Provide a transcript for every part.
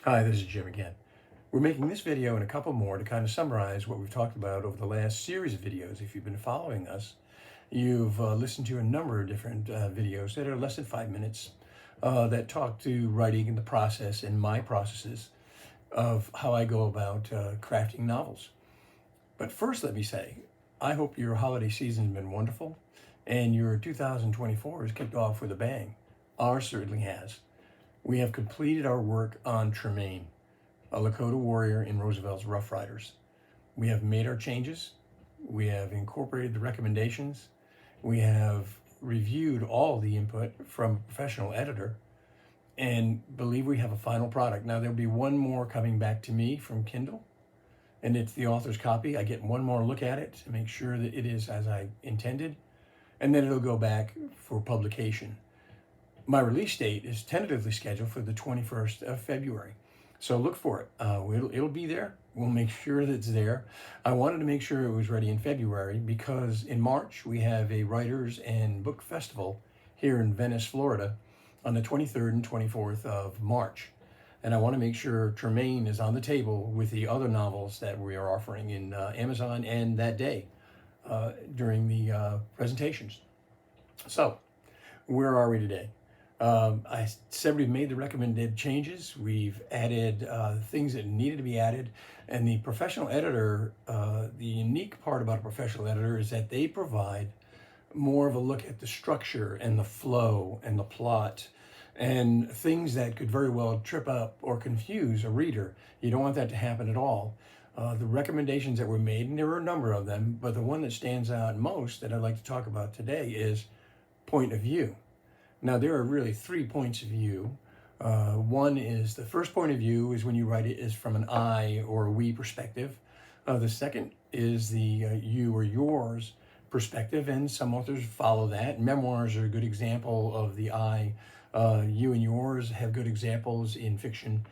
Hi, this is Jim again. We're making this video and a couple more to kind of summarize what we've talked about over the last series of videos. If you've been following us, you've listened to a number of different videos that are less than 5 minutes that talk to writing and the process and my processes of how I go about crafting novels. But first, let me say, I hope your holiday season has been wonderful and your 2024 has kicked off with a bang. Ours certainly has. We have completed our work on Tremaine, a Lakota warrior in Roosevelt's Rough Riders. We have made our changes. We have incorporated the recommendations. We have reviewed all the input from a professional editor and believe we have a final product. Now, there'll be one more coming back to me from Kindle, and it's the author's copy. I get one more look at it to make sure that it is as I intended, and then it'll go back for publication. My release date is tentatively scheduled for the 21st of February. So look for it. It'll be there. We'll make sure that it's there. I wanted to make sure it was ready in February because in March we have a Writers and Book Festival here in Venice, Florida on the 23rd and 24th of March. And I want to make sure Tremaine is on the table with the other novels that we are offering in Amazon and that day during the presentations. So where are we today? I said we've made the recommended changes. We've added things that needed to be added. And the professional editor, the unique part about a professional editor is that they provide more of a look at the structure and the flow and the plot and things that could very well trip up or confuse a reader. You don't want that to happen at all. The recommendations that were made, and there were a number of them, but the one that stands out most that I'd like to talk about today is point of view. Now, there are really 3 points of view. One is the first point of view is when you write it is from an I or a we perspective. The second is the you or yours perspective, and some authors follow that. Memoirs are a good example of the I. You and yours have good examples in fiction.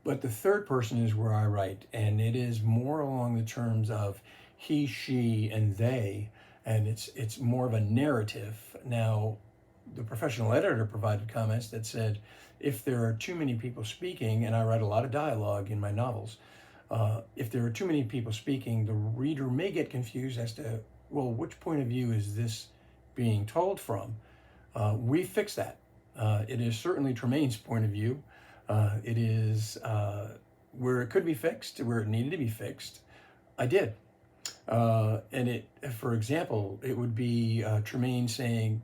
But the third person is where I write, and it is more along the terms of he, she, and they, and it's more of a narrative. Now, the professional editor provided comments that said, if there are too many people speaking, and I write a lot of dialogue in my novels, if there are too many people speaking, the reader may get confused as to, well, which point of view is this being told from? We fixed that. It is certainly Tremaine's point of view. It is where it could be fixed, where it needed to be fixed. I did. And it, for example, it would be Tremaine saying,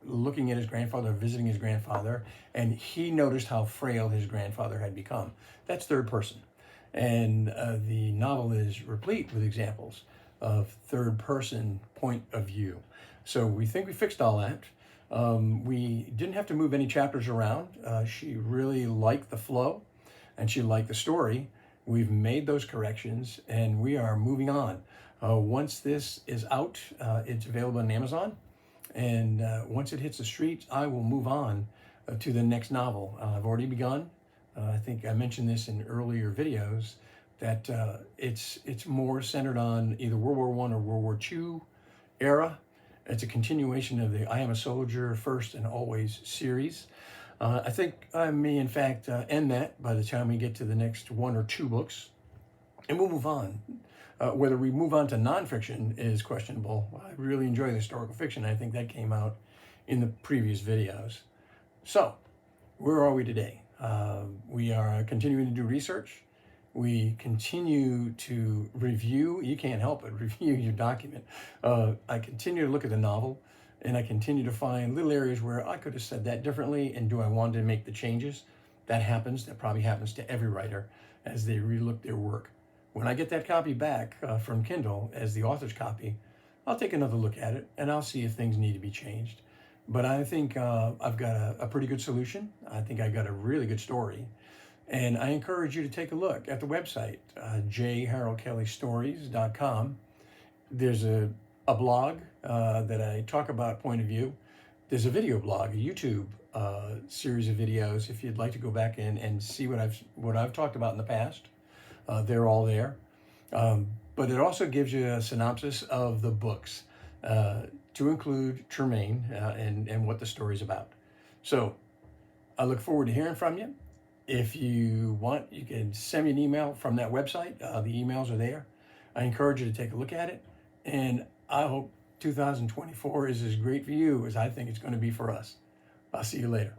looking at his grandfather, visiting his grandfather, and he noticed how frail his grandfather had become. That's third person. And the novel is replete with examples of third person point of view. So we think we fixed all that. We didn't have to move any chapters around. She really liked the flow and she liked the story. We've made those corrections and we are moving on. Once this is out, it's available on Amazon. And once it hits the streets, I will move on to the next novel. I've already begun. I think I mentioned this in earlier videos, that it's more centered on either World War I or World War II era. It's a continuation of the I Am a Soldier First and Always series. I think I may, in fact, end that by the time we get to the next 1 or 2 books, and we'll move on. Whether we move on to nonfiction is questionable. I really enjoy the historical fiction. I think that came out in the previous videos. So, where are we today? We are continuing to do research. We continue to review. You can't help but review your document. I continue to look at the novel, and I continue to find little areas where I could have said that differently, and do I want to make the changes? That happens. That probably happens to every writer as they relook their work. When I get that copy back from Kindle as the author's copy, I'll take another look at it and I'll see if things need to be changed. But I think I've got a pretty good solution. I think I've got a really good story. And I encourage you to take a look at the website, jharoldkellystories.com. There's a blog that I talk about point of view. There's a video blog, a YouTube series of videos if you'd like to go back in and see what I've talked about in the past. They're all there. But it also gives you a synopsis of the books to include Tremaine and what the story's about. So I look forward to hearing from you. If you want, you can send me an email from that website. The emails are there. I encourage you to take a look at it. And I hope 2024 is as great for you as I think it's going to be for us. I'll see you later.